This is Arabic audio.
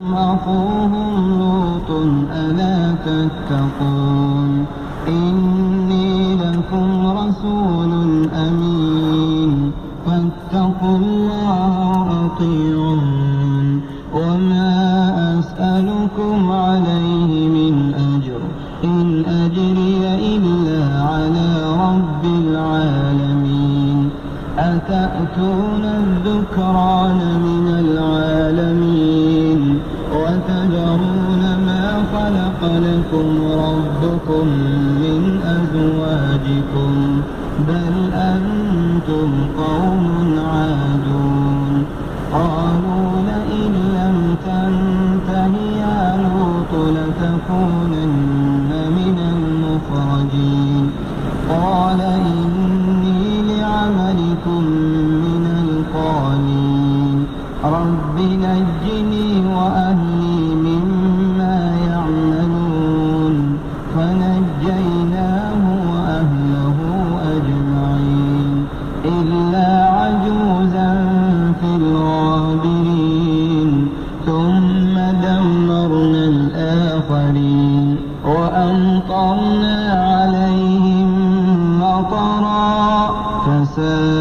أخوهم لوط ألا تتقون إني لكم رسول أمين فاتقوا الله وأطيعون وما أسألكم عليه من أجر إن أجري إلا على رب العالمين أتأتون الذكران من العالمين وتذرون ما خلق لكم ربكم من أزواجكم بل أنتم قوم عادون قالوا لئن لم تنته يا لوط لتكونن من المخرجين قال إني لعملكم من القالين رب نجني وأهلي مما يعملون فنجيناه وأهله أجمعين إلا عجوزا في الغابرين ثم دمرنا الآخرين وأمطرنا عليهم مطرا فساء